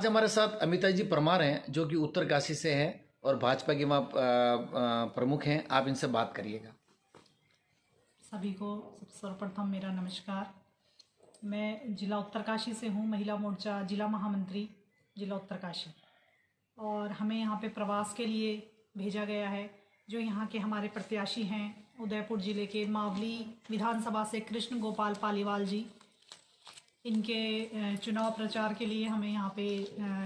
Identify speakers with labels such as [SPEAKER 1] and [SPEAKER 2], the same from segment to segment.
[SPEAKER 1] आज हमारे साथ अमिता जी परमार हैं जो कि उत्तरकाशी से हैं और भाजपा के वहाँ प्रमुख हैं। आप इनसे बात करिएगा।
[SPEAKER 2] सभी को सर्वप्रथम मेरा नमस्कार। मैं जिला उत्तरकाशी से हूँ, महिला मोर्चा जिला महामंत्री जिला उत्तरकाशी। और हमें यहाँ पे प्रवास के लिए भेजा गया है। जो यहाँ के हमारे प्रत्याशी हैं उदयपुर ज़िले के मावली विधानसभा से कृष्ण गोपाल पालीवाल जी, इनके चुनाव प्रचार के लिए हमें यहाँ पे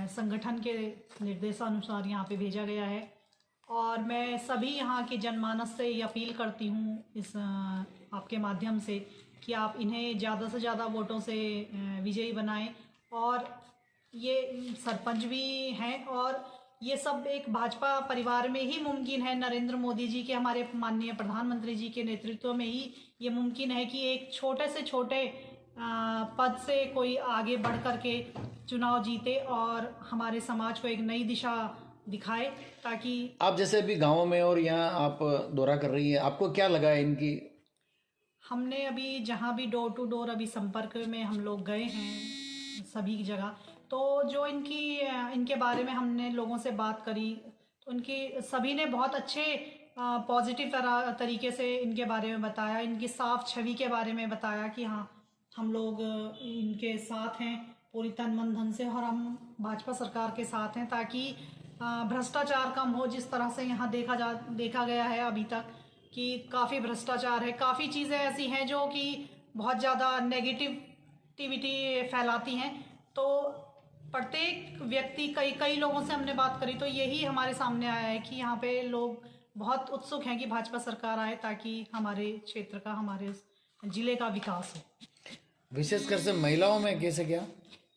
[SPEAKER 2] संगठन के निर्देशानुसार यहाँ पे भेजा गया है। और मैं सभी यहाँ के जनमानस से ये अपील करती हूँ इस आपके माध्यम से कि आप इन्हें ज़्यादा से ज़्यादा वोटों से विजयी बनाएं। और ये सरपंच भी हैं और ये सब एक भाजपा परिवार में ही मुमकिन है। नरेंद्र मोदी जी के, हमारे माननीय प्रधानमंत्री जी के नेतृत्व में ही ये मुमकिन है कि एक छोटे से छोटे पद से कोई आगे बढ़ कर के चुनाव जीते और हमारे समाज को एक नई दिशा दिखाए। ताकि
[SPEAKER 1] आप जैसे अभी गाँव में और यहाँ आप दौरा कर रही हैं, आपको क्या लगा है इनकी?
[SPEAKER 2] हमने अभी जहाँ भी डोर टू डोर अभी संपर्क में हम लोग गए हैं सभी जगह, तो जो इनके बारे में हमने लोगों से बात करी तो इनकी सभी ने बहुत अच्छे पॉजिटिव तरीके से इनके बारे में बताया। इनकी साफ छवि के बारे में बताया कि हाँ, हम लोग इनके साथ हैं पूरी तन मन धन से और हम भाजपा सरकार के साथ हैं ताकि भ्रष्टाचार कम हो। जिस तरह से यहाँ देखा गया है अभी तक कि काफ़ी भ्रष्टाचार है, काफ़ी चीज़ें ऐसी हैं जो कि बहुत ज़्यादा नेगेटिविटी फैलाती हैं। तो प्रत्येक व्यक्ति, कई लोगों से हमने बात करी तो यही हमारे सामने आया है कि यहाँ पे लोग बहुत उत्सुक हैं कि भाजपा सरकार आए ताकि हमारे क्षेत्र का, हमारे ज़िले का विकास हो।
[SPEAKER 1] विशेषकर से महिलाओं में कैसे क्या?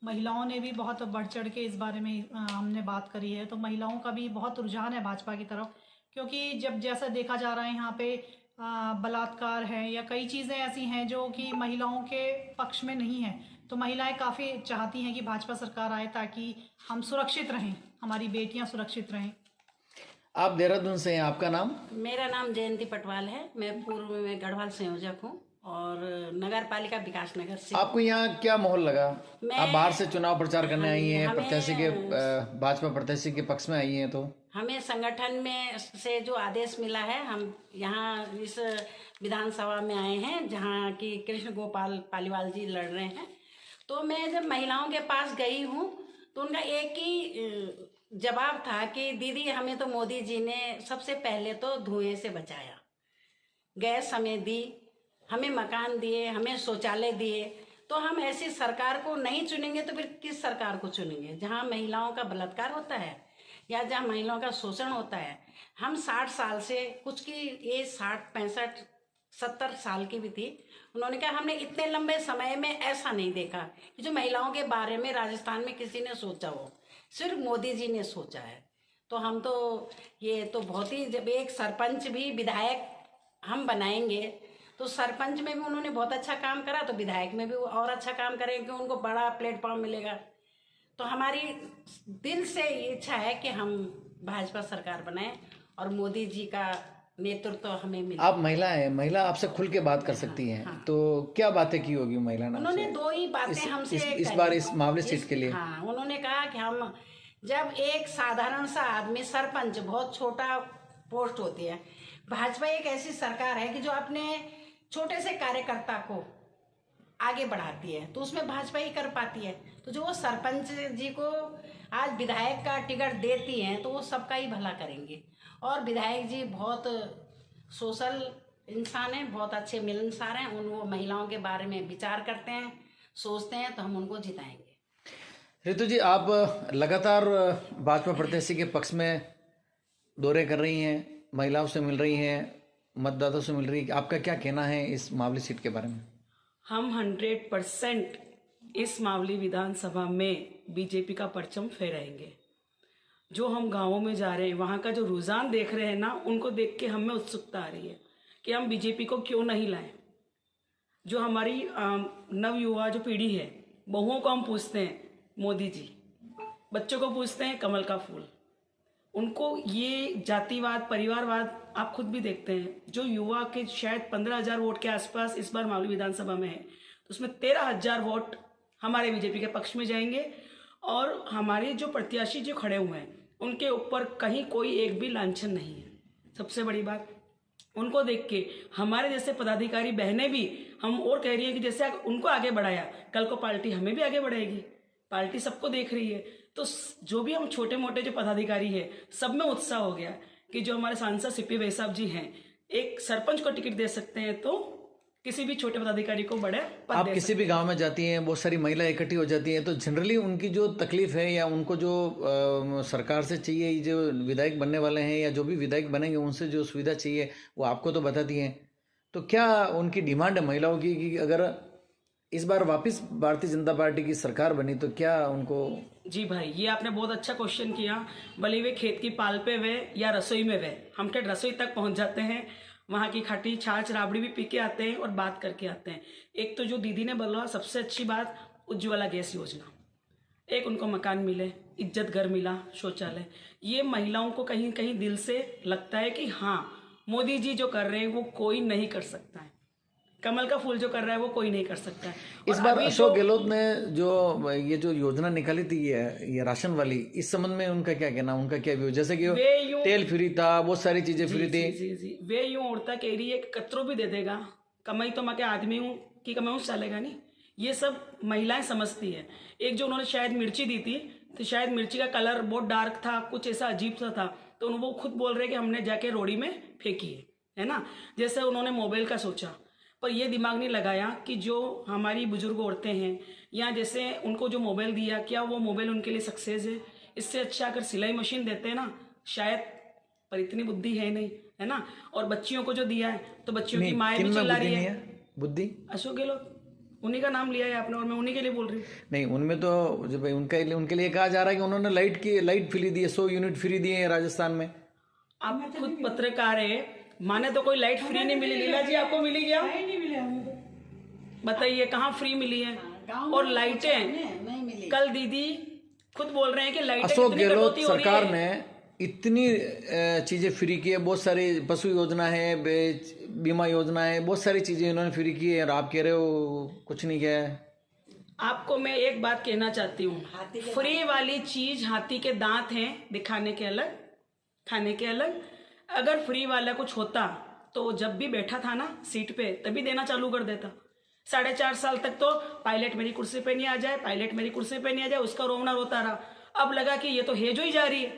[SPEAKER 2] महिलाओं ने भी बहुत बढ़ चढ़ के इस बारे में हमने बात करी है। तो महिलाओं का भी बहुत रुझान है भाजपा की तरफ, क्योंकि जब जैसा देखा जा रहा है यहाँ पे बलात्कार है या कई चीज़ें ऐसी हैं जो कि महिलाओं के पक्ष में नहीं है। तो महिलाएं काफ़ी चाहती हैं कि भाजपा सरकार आए ताकि हम सुरक्षित रहें, हमारी बेटियां सुरक्षित रहें।
[SPEAKER 1] आप देहरादून से हैं, आपका नाम?
[SPEAKER 3] मेरा नाम जयंती पटवाल है। मैं पूर्व में गढ़वाल संयोजक हूँ और नगर पालिका विकास नगर से।
[SPEAKER 1] आपको यहाँ क्या माहौल लगा? आप बाहर से चुनाव प्रचार करने आई हैं, प्रत्याशी के भाजपा प्रत्याशी के पक्ष में आई हैं, तो
[SPEAKER 3] हमें संगठन में से जो आदेश मिला है, हम यहाँ इस विधानसभा में आए हैं जहाँ की कृष्ण गोपाल पालीवाल जी लड़ रहे हैं। तो मैं जब महिलाओं के पास गई हूँ तो उनका एक ही जवाब था कि दीदी, हमें तो मोदी जी ने सबसे पहले तो धुएं से बचाया, गैस हमें दी, हमें मकान दिए, हमें शौचालय दिए। तो हम ऐसी सरकार को नहीं चुनेंगे तो फिर किस सरकार को चुनेंगे जहां महिलाओं का बलात्कार होता है या जहां महिलाओं का शोषण होता है। हम 60 साल से, कुछ की एज 60, 65, 70 साल की भी थी, उन्होंने कहा हमने इतने लंबे समय में ऐसा नहीं देखा कि जो महिलाओं के बारे में राजस्थान में किसी ने सोचा हो, सिर्फ मोदी जी ने सोचा है। तो हम तो ये तो बहुत ही, जब एक सरपंच भी विधायक हम बनाएंगे तो सरपंच में भी उन्होंने बहुत अच्छा काम करा तो विधायक में भी और अच्छा काम करेंगे, उनको बड़ा प्लेटफॉर्म मिलेगा। तो हमारी दिल से इच्छा है कि हम भाजपा सरकार बनाएं और मोदी जी का नेतृत्व हमें मिले।
[SPEAKER 1] आप महिला हैं, महिला आपसे खुल के बात कर सकती हैं। हाँ। तो क्या बातें की होगी महिला ने?
[SPEAKER 3] उन्होंने दो ही बातें हमसे
[SPEAKER 1] इस बार इस मामले सीट के लिए।
[SPEAKER 3] हाँ, उन्होंने कहा कि हम जब एक साधारण सा आदमी, सरपंच बहुत छोटा पोस्ट होती है, भाजपा एक ऐसी सरकार है कि जो अपने छोटे से कार्यकर्ता को आगे बढ़ाती है तो उसमें भाजपा ही कर पाती है। तो जो वो सरपंच जी को आज विधायक का टिकट देती हैं तो वो सबका ही भला करेंगे। और विधायक जी बहुत सोशल इंसान हैं, बहुत अच्छे मिलनसार हैं। वो महिलाओं के बारे में विचार करते हैं, सोचते हैं, तो हम उनको जिताएंगे।
[SPEAKER 1] ऋतु जी, आप लगातार भाजपा प्रत्याशी के पक्ष में दौरे कर रही हैं, महिलाओं से मिल रही हैं, मतदाताओं से मिल रही है, आपका क्या कहना है इस मावली सीट के बारे में?
[SPEAKER 4] हम 100% इस मावली विधानसभा में बीजेपी का परचम फहराएंगे। जो हम गांवों में जा रहे हैं, वहाँ का जो रुझान देख रहे हैं ना, उनको देख के हमें उत्सुकता आ रही है कि हम बीजेपी को क्यों नहीं लाएं। जो हमारी नवयुवा जो पीढ़ी है, बहुओं को हम पूछते हैं मोदी जी, बच्चों को पूछते हैं कमल का फूल। उनको ये जातिवाद, परिवारवाद आप खुद भी देखते हैं। जो युवा के शायद 15,000 वोट के आसपास इस बार मावली विधानसभा में है, तो उसमें 13,000 वोट हमारे बीजेपी के पक्ष में जाएंगे और हमारे जो प्रत्याशी जो खड़े हुए हैं उनके ऊपर कहीं कोई एक भी लांछन नहीं है। सबसे बड़ी बात, उनको देख के हमारे जैसे पदाधिकारी बहनें भी हम और कह रही है कि जैसे उनको आगे बढ़ाया, कल को पार्टी हमें भी आगे बढ़ाएगी। पार्टी सबको देख रही है, तो जो भी हम छोटे मोटे जो पदाधिकारी है सब में उत्साह हो गया कि जो हमारे सांसद सीपी भाई साहब जी हैं, एक सरपंच को टिकट दे सकते हैं तो किसी भी छोटे पदाधिकारी को बड़े पद
[SPEAKER 1] आप
[SPEAKER 4] दे
[SPEAKER 1] किसी भी गांव में जाती हैं, बहुत सारी महिला इकट्ठी हो जाती हैं, तो जनरली उनकी जो तकलीफ है या उनको जो सरकार से चाहिए, जो विधायक बनने वाले हैं या जो भी विधायक बनेंगे उनसे जो सुविधा चाहिए वो आपको तो बताती हैं। तो क्या उनकी डिमांड है महिलाओं की कि अगर इस बार वापस भारतीय जनता पार्टी की सरकार बनी तो क्या उनको?
[SPEAKER 4] जी भाई, ये आपने बहुत अच्छा क्वेश्चन किया। भले वे खेत की पाल पे वे या रसोई में वे, हम ठेठ रसोई तक पहुंच जाते हैं, वहाँ की खट्टी छाछ राबड़ी भी पी के आते हैं और बात करके आते हैं। एक तो जो दीदी ने बोला सबसे अच्छी बात, उज्ज्वला गैस योजना, एक उनको मकान मिले, इज्जत घर मिला, शौचालय, ये महिलाओं को कहीं कहीं दिल से लगता है कि हाँ मोदी जी जो कर रहे हैं वो कोई नहीं कर सकता है, कमल का फूल जो कर रहा है वो कोई नहीं कर सकता है।
[SPEAKER 1] इस बार अशोक गहलोत ने जो ये जो योजना निकाली थी ये राशन वाली, इस संबंध में उनका क्या कहना, उनका क्या व्यू? जैसे कि तेल फ्री था, बहुत सारी चीजें फ्री थी।
[SPEAKER 4] जी, वे यूं औरता कह रही है कि कतरो भी दे देगा, कमाई तो मैं क्या आदमी हूँ कि कमाऊँ चलेगा नहीं, ये सब महिलाएं समझती है। एक जो उन्होंने शायद मिर्ची दी थी, तो शायद मिर्ची का कलर बहुत डार्क था, कुछ ऐसा अजीब सा था, तो वो खुद बोल रहे कि हमने जाके रोड़ी में फेंकी है ना। जैसे उन्होंने मोबाइल का सोचा, पर ये दिमाग नहीं लगाया कि जो हमारी बुजुर्ग औरतें हैं या जैसे उनको जो मोबाइल दिया, क्या वो मोबाइल उनके लिए सक्सेस है? इससे अच्छा अगर सिलाई मशीन देते हैं ना शायद, पर इतनी बुद्धि है नहीं, है ना। और बच्चियों को जो दिया है तो बच्चियों की माएँ भी चिल्ला रही है।
[SPEAKER 1] बुद्धि
[SPEAKER 4] अशोक गहलोत, उन्हीं का नाम लिया है आपने और मैं उन्हीं के लिए बोल रही हूँ।
[SPEAKER 1] नहीं, उनमें तो जो भाई उनके लिए कहा जा रहा है कि उन्होंने लाइट फ्री दी है, 100 यूनिट फ्री दिए हैं राजस्थान में।
[SPEAKER 4] आप खुद पत्रकार है, माने तो कोई लाइट फ्री नहीं मिली। लीला जी आपको मिली क्या?
[SPEAKER 3] नहीं मिले हमें तो।
[SPEAKER 4] बताइए कहाँ फ्री मिली है? और लाइटें
[SPEAKER 3] नहीं मिली।
[SPEAKER 4] कल दीदी खुद बोल रहे हैं कि लाइटें
[SPEAKER 1] अशोक
[SPEAKER 4] कितनी
[SPEAKER 1] गहलोत
[SPEAKER 4] कटौती हो रही
[SPEAKER 1] सरकार
[SPEAKER 4] है।
[SPEAKER 1] ने इतनी चीजें फ्री की है, बहुत सारी पशु योजना है, बीमा योजना है, बहुत सारी चीजें इन्होंने फ्री की है और आप कह रहे हो कुछ नहीं किया है।
[SPEAKER 4] आपको मैं एक बात कहना चाहती हूँ, फ्री वाली चीज हाथी के दांत हैं, दिखाने के अलग, खाने के अलग। अगर फ्री वाला कुछ होता तो जब भी बैठा था ना सीट पे तभी देना चालू कर देता। 4.5 साल तक तो पायलट मेरी कुर्सी पे नहीं आ जाए, पायलट मेरी कुर्सी पे नहीं आ जाए, उसका रोना रोता रहा। अब लगा कि ये तो हेज हो ही जा रही है,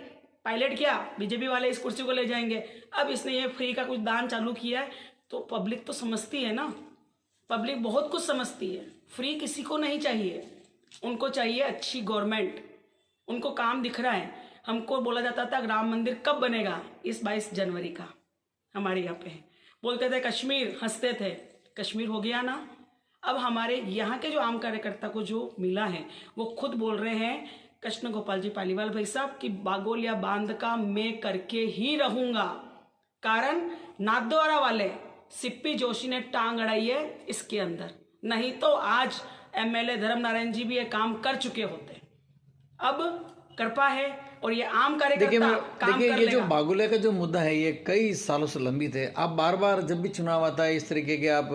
[SPEAKER 4] पायलट क्या बीजेपी वाले इस कुर्सी को ले जाएंगे। अब इसने ये फ्री का कुछ दान चालू किया है तो पब्लिक तो समझती है ना, पब्लिक बहुत कुछ समझती है। फ्री किसी को नहीं चाहिए, उनको चाहिए अच्छी गवर्नमेंट, उनको काम दिख रहा है। हमको बोला जाता था राम मंदिर कब बनेगा, इस 22 जनवरी का हमारे यहाँ पे है। बोलते थे कश्मीर, हंसते थे, कश्मीर हो गया ना। अब हमारे यहाँ के जो आम कार्यकर्ता को जो मिला है वो खुद बोल रहे हैं, कृष्ण गोपाल जी पालीवाल भाई साहब कि बागोलिया बांध का मैं करके ही रहूंगा। कारण नाथद्वारा वाले सिप्पी जोशी ने टांग अड़ाई है इसके अंदर, नहीं तो आज एमएलए धर्म नारायण जी भी ये काम कर चुके होते। अब कृपा है और ये आम कार्यकर्ता काम कर
[SPEAKER 1] ये जो
[SPEAKER 4] लेगा।
[SPEAKER 1] बागुले का जो मुद्दा है ये कई सालों से लंबित है। आप बार बार जब भी चुनाव आता है इस तरीके के आप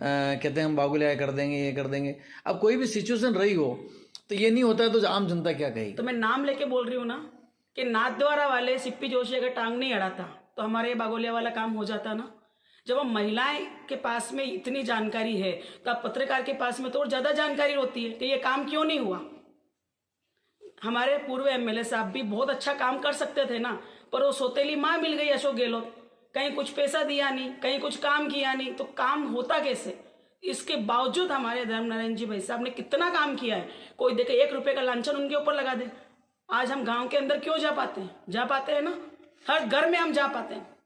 [SPEAKER 1] कहते हैं हम बागुले कर देंगे, ये कर देंगे। अब कोई भी सिचुएशन रही हो तो ये नहीं होता है तो आम जनता क्या कहेगी?
[SPEAKER 4] तो मैं नाम लेके बोल रही हूँ ना कि नाथद्वारा वाले सिप्पी जोशी अगर टांग नहीं अड़ाता तो हमारे ये बागोलिया वाला काम हो जाता ना। जब हम महिलाएं के पास में इतनी जानकारी है तो आप पत्रकार के पास में तो और ज्यादा जानकारी होती है कि ये काम क्यों नहीं हुआ। हमारे पूर्व एमएलए साहब भी बहुत अच्छा काम कर सकते थे ना, पर वो सौतेली माँ मिल गई अशोक गहलोत, कहीं कुछ पैसा दिया नहीं, कहीं कुछ काम किया नहीं, तो काम होता कैसे? इसके बावजूद हमारे धर्म नारायण जी भाई साहब ने कितना काम किया है। कोई देखे 1 रुपए का लांछन उनके ऊपर लगा दे। आज हम गांव के अंदर क्यों जा पाते हैं? जा पाते हैं ना, हर घर में हम जा पाते हैं।